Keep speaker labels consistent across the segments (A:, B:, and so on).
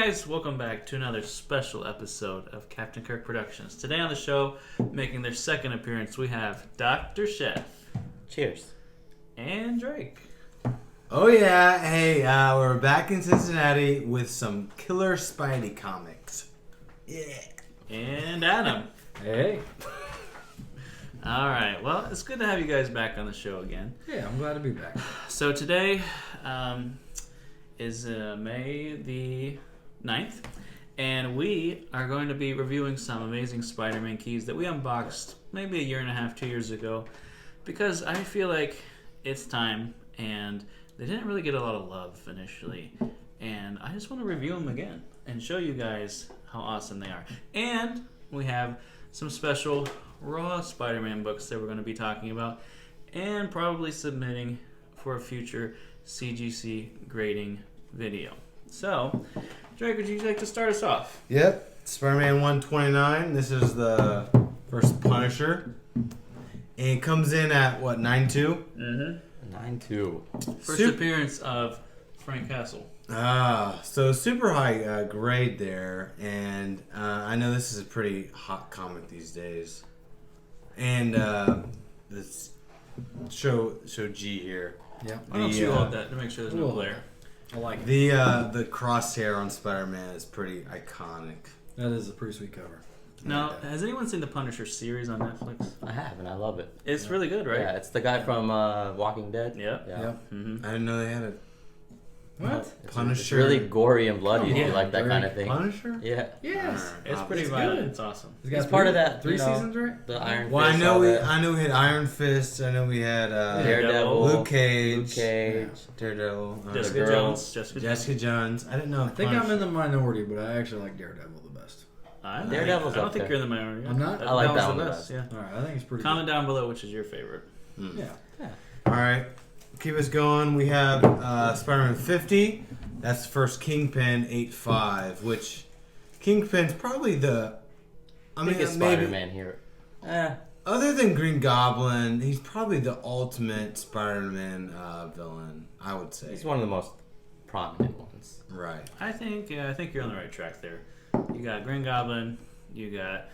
A: guys, welcome back to another special episode of Captain Kirk Productions. Today on the show, making their second appearance, we have Dr. Chef.
B: Cheers.
A: And Drake.
C: Oh yeah, hey, we're back in Cincinnati with some killer Spidey comics. Yeah.
A: And Adam.
D: Hey.
A: Alright, well, it's good to have you guys back on the show again.
D: Yeah, I'm glad to be back.
A: So today is May the 9th, and we are going to be reviewing some amazing Spider-Man keys that we unboxed maybe a year and a half, 2 years ago, because I feel like it's time, and they didn't really get a lot of love initially, and I just want to review them again and show you guys how awesome they are. And we have some special raw Spider-Man books that we're going to be talking about and probably submitting for a future CGC grading video. So, Drake, would you like to start us off?
C: Yep, Spider-Man 129. This is the first Punisher. And it comes in at, what, 9.2?
A: Mm-hmm.
B: 9.2.
A: First appearance of Frank Castle.
C: So super high grade there. And I know this is a pretty hot comic these days. And this show G here.
D: Yeah.
A: Why don't you hold that to make sure there's no glare?
D: I like it.
C: The crosshair on Spider-Man is pretty iconic.
D: That is a pretty sweet cover.
A: Now, has anyone seen the Punisher series on Netflix?
B: I have, and I love it.
A: It's really good, right?
B: Yeah, it's the guy from Walking Dead.
A: Yep.
B: Yeah.
D: Yep.
A: Mm-hmm.
C: I didn't know they had a
D: What?
C: Punisher.
B: It's really gory and bloody if
A: Yeah,
B: you like that
D: very
B: kind of thing.
C: Punisher?
B: Yeah.
D: Yes.
A: It's pretty
D: It's
A: violent.
D: good.
A: It's awesome.
B: It's part of that,
D: Three
B: you know,
D: seasons, right?
B: The Iron
C: Well,
B: Fist.
C: I
B: all
C: know
B: that.
C: we had Iron Fist. I know we had
B: Daredevil.
C: Luke Cage.
B: Luke Cage.
C: Daredevil.
A: Jessica
B: girl.
A: Jones.
C: Jessica Jones. I didn't know.
D: I think I'm in the minority, but I actually like Daredevil the best.
B: Daredevil's
A: I don't
B: up
A: think
B: there.
A: you're in the minority.
D: I'm not?
B: I like that
A: one's
B: one
A: the
B: the
A: best. Yeah.
D: All right, I think it's pretty
A: Comment down below which is your favorite.
D: good. Yeah.
C: All right. Keep us going. We have Spider-Man 50. That's the first Kingpin 8.5, which Kingpin's probably the.
B: Biggest Spider-Man here.
C: Other than Green Goblin, he's probably the ultimate Spider-Man villain, I would say.
B: He's one of the most prominent ones.
C: Right.
A: I think you're on the right track there. You got Green Goblin. You got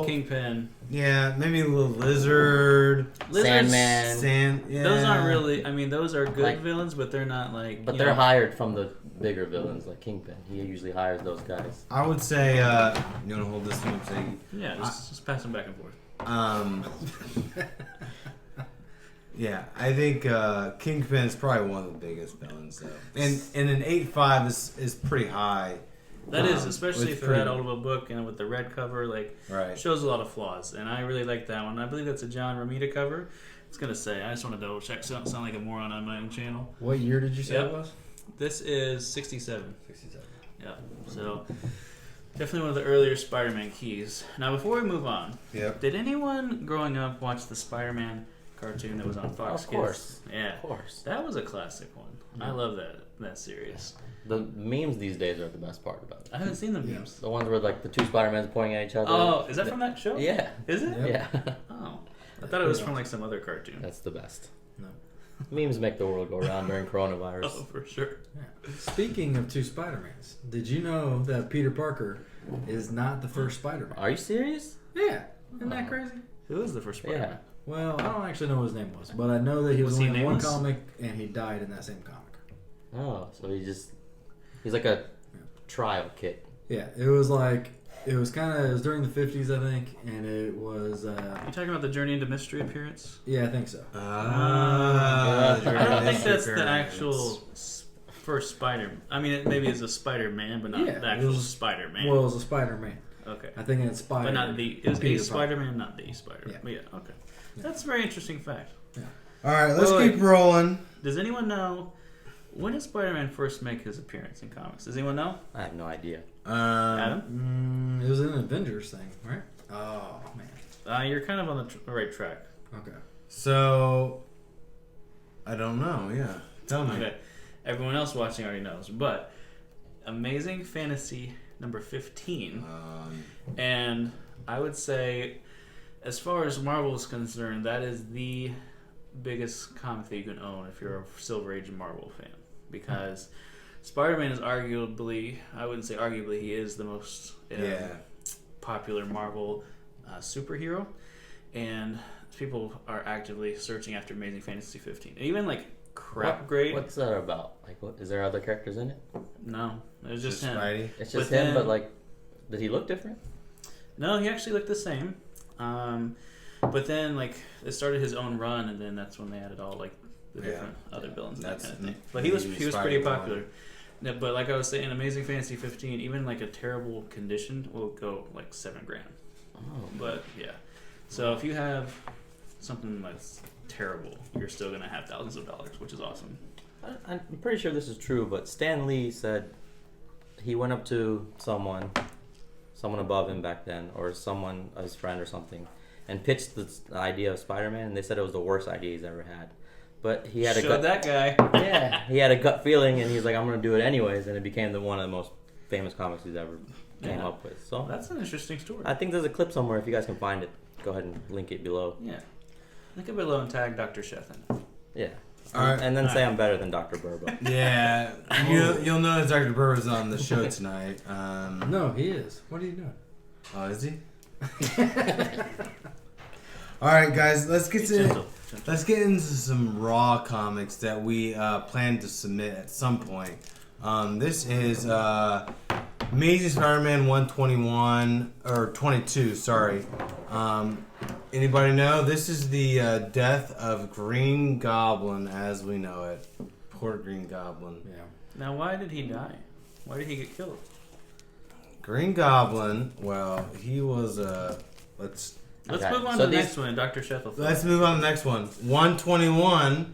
A: Kingpin.
C: Yeah, maybe a little Lizard.
B: Sandman.
C: Yeah.
A: Those aren't really. I mean, those are good
B: Like-
A: villains, but they're not like.
B: But they're hired from the bigger villains like Kingpin. He usually hires those guys.
C: I would say, you want to hold this one up, say,
A: Yeah, just pass them back and forth.
C: Yeah, I think Kingpin is probably one of the biggest villains, though. And an 8.5 is pretty high.
A: That is, especially
C: it's
A: for that old of a book and with the red cover, like,
C: Right.
A: shows a lot of flaws. And I really like that one. I believe that's a John Romita cover. It's going to say, I just want to double check so I don't sound like a moron on my own channel.
D: What year did you say
A: Yep.
D: it was?
A: This is 67.
D: 67.
A: Yeah, so definitely one of the earlier Spider-Man keys. Now, before we move on,
C: Yep.
A: did anyone growing up watch the Spider-Man cartoon that was on Fox
B: Of
A: Kids?
B: course.
A: Yeah.
B: Of course.
A: That was a classic one. I love that series.
B: The memes these days are the best part about it.
A: I haven't seen the memes.
B: The ones where like the two Spider-Mans pointing at each other.
A: Oh, is that from that show?
B: Yeah.
A: Is it?
D: Yep.
B: Yeah.
A: Oh. I thought it was from like some other cartoon.
B: That's the best.
D: No.
B: Memes make the world go round during
A: Oh,
B: coronavirus.
A: for sure.
D: Yeah. Speaking of two Spider-Mans, did you know that Peter Parker is not the first Spider-Man?
B: Are you serious?
D: Yeah. Isn't that crazy?
A: Who was the first Spider-Man?
B: Yeah.
D: Well, I don't actually know what his name was, but I know that he was
A: Was he
D: only in one
A: nameless?
D: comic and he died in that same comic.
B: Oh, so he's like a trial kit.
D: Yeah, it was during the 50s, I think, and it was,
A: You talking about the Journey into Mystery appearance?
D: yeah, I think so.
A: I don't think that's the
C: Mystery
A: actual first Spider. I mean, it maybe is a Spider-Man, but not
D: Yeah,
A: the
D: it
A: actual
D: was-
A: Spider-Man.
D: Well, it was a Spider-Man.
A: Okay.
D: I think it's Spider.
A: But not the. It was
D: Peter
A: a
D: Parker.
A: Spider-Man, not the Spider-Man.
D: Yeah.
A: But yeah, okay. That's a very interesting fact.
C: All right, let's
A: Wait.
C: keep rolling.
A: Does anyone know when did Spider-Man first make his appearance in comics? Does anyone know?
B: I have no idea.
A: Adam?
D: It was an Avengers thing, right? Oh, man.
A: You're kind of on the right track.
D: Okay.
C: So, I don't know. Yeah, tell me.
A: Okay. Everyone else watching already knows, but Amazing Fantasy number 15, and I would say, as far as Marvel is concerned, that is the biggest comic that you can own if you're a Silver Age Marvel fan, because Spider-Man is arguably, I wouldn't say arguably, he is the most popular Marvel superhero, and people are actively searching after Amazing Fantasy 15. And even like crap grade.
B: What's that about? Like, what is there other characters in it?
A: No, it was just him.
C: Spidey.
B: It's just
A: But
B: him,
A: then-
B: but like, did he look different?
A: No, he actually looked the same. But then like it started his own run, and then that's when they added all like the different other villains, that kind of thing. But he was pretty
C: Spider-Man.
A: popular. Yeah, but like I was saying, Amazing Fantasy 15, even like a terrible condition will go like $7,000.
B: Oh,
A: But yeah, so if you have something that's terrible, you're still gonna have thousands of dollars, which is awesome.
B: I'm pretty sure this is true, but Stan Lee said he went up to someone above him back then, or someone, his friend or something, and pitched the idea of Spider-Man, and they said it was the worst idea he's ever had. But he had a
A: Showed
B: gut,
A: that guy.
B: yeah, he had a gut feeling, and he's like, I'm gonna do it anyways, and it became one of the most famous comics he's ever came up with. So
A: That's an interesting story.
B: I think there's a clip somewhere. If you guys can find it, go ahead and link it below.
A: Yeah. Link it below and tag Dr. Sheth in.
B: Yeah,
C: All right.
B: and then say
A: All right.
B: I'm better than Dr. Burbo.
C: Yeah, you'll notice Dr. Burber's on the show tonight.
D: No, he is. What are you doing?
C: Oh, is he? All right, guys, let's get
A: Gentle.
C: into some raw comics that we plan to submit at some point. This is Amazing Spider-Man 121 or 22. Sorry. Anybody know? This is the death of Green Goblin as we know it. Poor Green Goblin.
D: Yeah.
A: Now, why did he die? Why did he get killed?
C: Green Goblin. Well, he was Let's
B: Okay,
A: move on
B: so
A: to the
B: these-
A: next one. Dr. Sheth.
C: Let's move on to the next one. 121.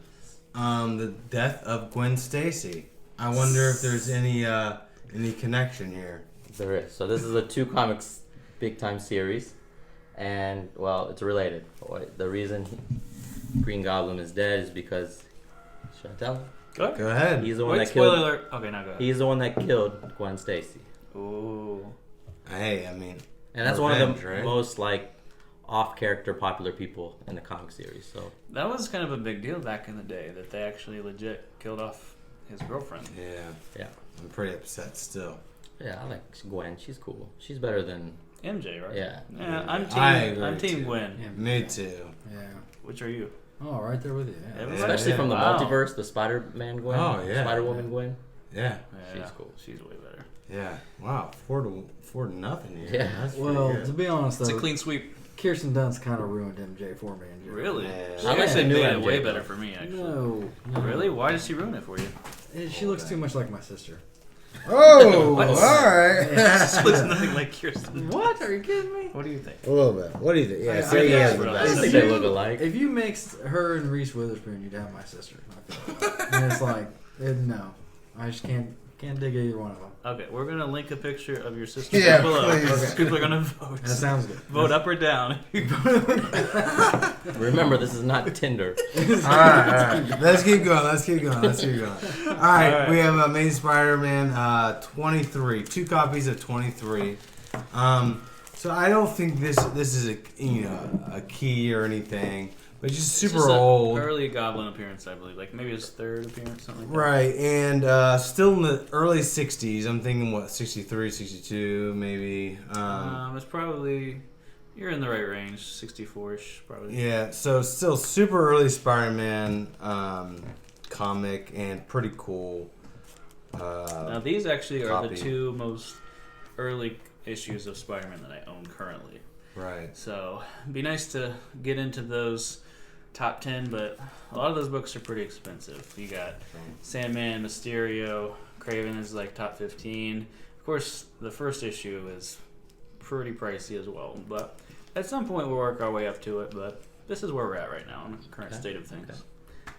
C: The death of Gwen Stacy. I wonder if there's any connection here.
B: There is. So this is a 2 comics big time series, and well, it's related. The reason Green Goblin is dead is because, should I tell?
A: Go ahead.
C: Go ahead.
B: He's the one
A: Wait,
B: that
A: spoiler
B: killed.
A: alert. Okay, now go ahead.
B: He's the one that killed Gwen Stacy,
A: Ooh.
C: Hey, I mean,
B: and that's one of the
C: Revenge, right?
B: most like off-character popular people in the comic series. So
A: That was kind of a big deal back in the day that they actually legit killed off his girlfriend.
B: yeah,
C: I'm pretty upset still.
B: yeah, I like Gwen. She's cool. She's better than
A: MJ, right?
B: yeah.
A: Yeah, I'm
C: I
A: team.
C: agree
A: I'm team
C: too.
A: Gwen.
D: Yeah.
C: Me too.
D: Yeah.
A: Which are you?
D: Oh, right there with you. Yeah.
A: Everybody-
B: Especially
C: yeah.
B: from the
A: Wow.
B: multiverse, the Spider-Man Gwen,
C: Oh, yeah.
B: Spider-Woman Gwen.
C: Yeah.
A: Yeah,
B: She's cool.
A: She's way better.
C: Yeah. Wow. 4-0 here.
B: Yeah.
C: That's pretty
D: Well,
C: good.
D: to be honest
A: It's a
D: though,
A: clean sweep.
D: Kirsten Dunst kind of ruined MJ for me.
A: Really?
C: Yeah.
A: She
B: I like
A: actually
B: the new
A: made it
B: MJ
A: way
B: though.
A: better for me, actually.
D: No.
A: Really? Why did she ruin it for you?
D: She looks too much like my sister.
C: Oh,
A: What?
C: all right.
A: She looks nothing like Kirsten.
D: What? Are you kidding me?
A: What do you think?
C: A little bit. What do you think? Yeah,
D: I
C: say he
D: guess
C: has the
A: so.
B: I
C: best.
B: think they look alike.
D: If you mixed her and Reese Witherspoon, you'd have my sister. I feel like. And it's like, no, I just can't dig either one of them.
A: Okay, we're gonna link a picture of your sister
C: Yeah,
A: below.
C: please.
A: People are gonna vote.
D: That sounds good.
A: Vote up or down.
B: Remember, this is not Tinder.
C: All right. Let's keep going. All right, we have Amazing Spider-Man 23. 2 copies of 23. So I don't think this is a key or anything, but just
A: It's
C: super
A: just an
C: old.
A: early Goblin appearance, I believe. Like maybe his 3rd appearance, something like that.
C: Right, and still in the early 60s. I'm thinking, what, 63, 62, maybe.
A: It's probably you're in the right range, 64ish, probably.
C: Yeah, so still super early Spider-Man comic and pretty cool.
A: Now these actually are the
C: Copy.
A: 2 most early issues of Spider-Man that I own currently.
C: Right.
A: So it'd be nice to get into those top 10, but a lot of those books are pretty expensive. You got Sandman, Mysterio, Craven is like top 15. Of course, the first issue is pretty pricey as well, but at some point we'll work our way up to it. But this is where we're at right now in the current state of things.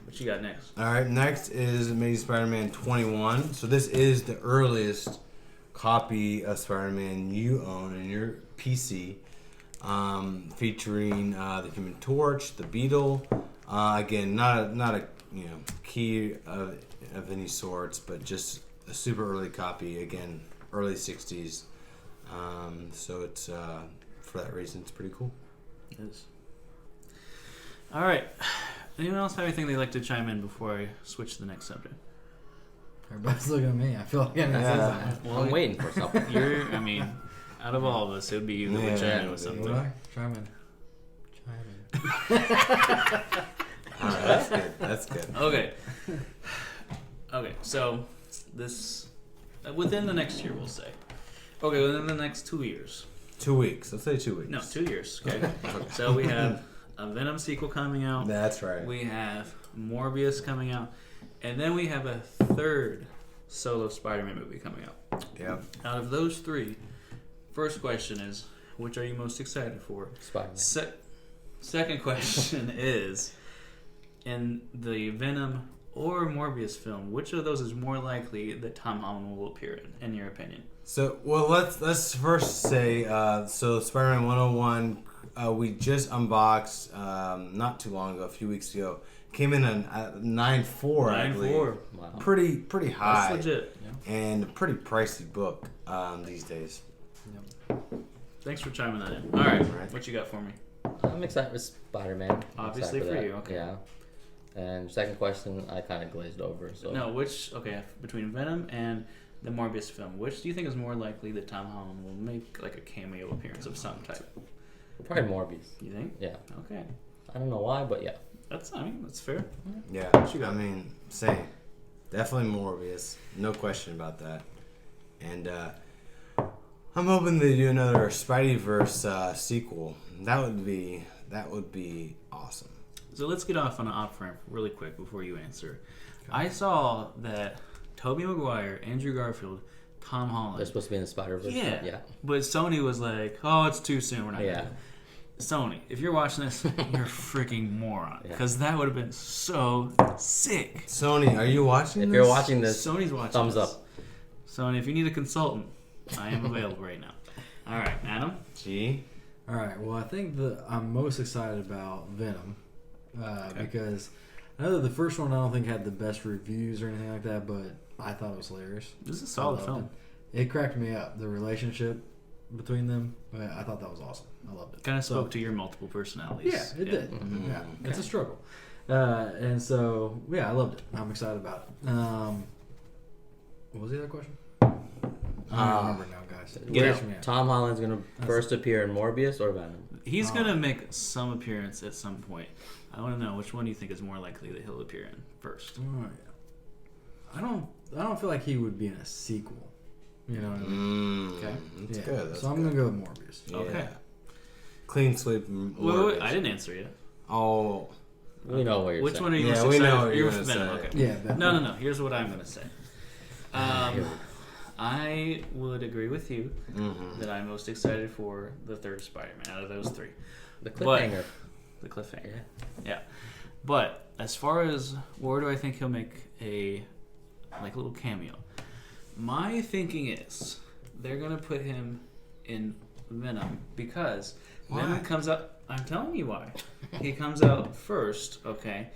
A: What you got next?
C: All right, next is Amazing Spider-Man 21. So this is the earliest copy of Spider-Man you own in your PC, featuring the Human Torch, the Beetle. Again, not a key of any sorts, but just a super early copy. Again, early 60s. So it's for that reason, it's pretty cool.
A: It is. All right. Anyone else have anything they'd like to chime in before I switch to the next subject?
D: Everybody's looking at me. I feel like I didn't say
C: Yeah.
D: something.
B: I'm waiting for something.
A: I mean, out of all of us, it would be you that would chime in with something.
D: Would I? Chime in.
C: All right, that's good. That's good.
A: Okay, so this within the next year, we'll say. Okay, within the next 2 years.
C: 2 weeks. Let's say 2 weeks.
A: No, 2 years. Okay. So we have a Venom sequel coming out.
C: That's right.
A: We have Morbius coming out, and then we have a third solo Spider-Man movie coming out.
C: Yep.
A: Out of those three, first question is, which are you most excited for?
B: Spider-Man.
A: Second question is, in the Venom or Morbius film, which of those is more likely that Tom Holland will appear in your opinion?
C: So, well, let's first say, so Spider-Man 101, we just unboxed not too long ago, a few weeks ago. Came in at 9.4, I believe.
A: 9.4.
B: Wow.
C: Pretty high.
A: That's legit.
C: And a pretty pricey book these days.
A: Thanks for chiming that in. All right,
C: Right.
A: what you got for me?
B: I'm excited for Spider-Man. I'm
A: Obviously
B: excited
A: for
B: that.
A: you, okay.
B: Yeah. And second question, I kind of glazed over. So
A: No, between Venom and the Morbius film, which do you think is more likely that Tom Holland will make like a cameo appearance of some type?
B: probably Morbius.
A: You think?
B: Yeah.
A: Okay.
B: I don't know why, but yeah.
A: That's fair.
C: Yeah,
A: What you got?
C: I mean, same. Definitely Morbius. No question about that. And I'm hoping they do another Spideyverse sequel. That would be awesome.
A: So let's get off on an off ramp really quick before you answer. I saw that Tobey Maguire, Andrew Garfield, Tom Holland.
B: They're supposed to be in the Spider-Verse.
A: Yeah.
B: Yeah.
A: But Sony was like, "Oh, it's too soon. We're not."
B: Yeah.
A: Gonna do it." Sony, if you're watching this, you're a freaking moron.
B: Yeah.
A: Because that would have been so sick.
C: Sony, are you watching
B: If
C: this?
B: you're watching this,
A: Sony's watching.
B: thumbs
A: this.
B: up.
A: Sony, if you need a consultant, I am available right now. All right, Adam.
C: G.
D: All right. Well, I think I'm most excited about Venom because I know that the first one I don't think had the best reviews or anything like that, but I thought it was hilarious.
A: This is a solid
D: I loved
A: film.
D: It cracked me up. The relationship between them, I thought that was awesome. I loved it.
A: Kind of spoke to your multiple personalities.
D: Yeah, it did.
C: Mhm.
D: Yeah, it's a struggle. And so, yeah, I loved it. I'm excited about it. What was the other question? I don't remember now, guys.
A: Get
D: Raise
A: out.
D: me up.
B: Tom Holland's gonna first appear in Morbius or Venom.
A: He's gonna make some appearance at some point. I want to know which one do you think is more likely that he'll appear in first.
D: Oh, yeah. I don't feel like he would be in a sequel. You know what I mean?
A: Okay.
C: That's
D: Yeah.
C: good. That's
D: So I'm
C: good.
D: gonna go with Morbius.
C: Yeah.
A: Okay.
C: Clean sweep.
A: Wait, I didn't answer yet.
C: Oh.
B: We know what you're
A: Which
B: saying.
A: one are you
C: Yeah,
A: most
C: we
A: excited
C: know
A: for?
C: what you're
A: Venom.
C: gonna say.
A: Okay.
D: Yeah. That,
A: No. Here's what I'm gonna say. I would agree with you
C: Mm-hmm.
A: that I'm most excited for the third Spider-Man out of those three.
B: The cliffhanger.
A: The cliffhanger. Yeah. But as far as where do I think he'll make a little cameo? My thinking is they're gonna put him in Venom because Venom
C: Why?
A: comes out. I'm telling you why. He comes out first, okay,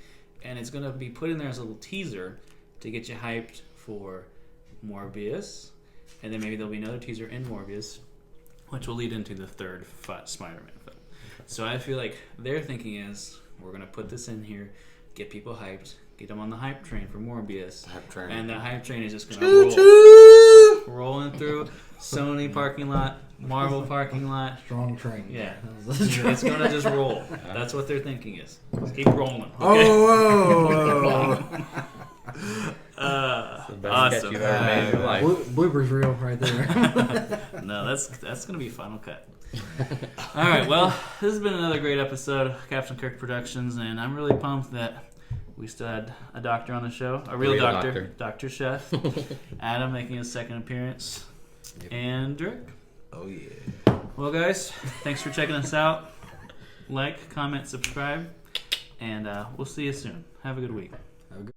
A: and it's gonna be put in there as a little teaser to get you hyped for Morbius, and then maybe there'll be another teaser in Morbius, which will lead into the third Spider-Man film. So I feel like their thinking is we're gonna put this in here, get people hyped, get them on the hype train for Morbius,
C: Hype train.
A: and the hype train is just gonna
C: Choo-choo!
A: rolling through Sony parking lot, Marvel parking lot.
D: strong train.
A: Yeah.
D: That was a
A: It's gonna just roll. That's what their thinking is. Just keep rolling. Okay?
C: Oh, whoa.
B: The best
A: Awesome.
B: sketch you've ever made in your life.
D: Bloopers reel right there.
A: No, that's gonna be final cut. All right. Well, this has been another great episode of Captain Kirk Productions, and I'm really pumped that we still had a doctor on the show, a real doctor, Dr. Chef, Adam making his second appearance, and Drake.
C: Oh, yeah.
A: Well, guys, thanks for checking us out. Like, comment, subscribe, and we'll see you soon. Have a good week.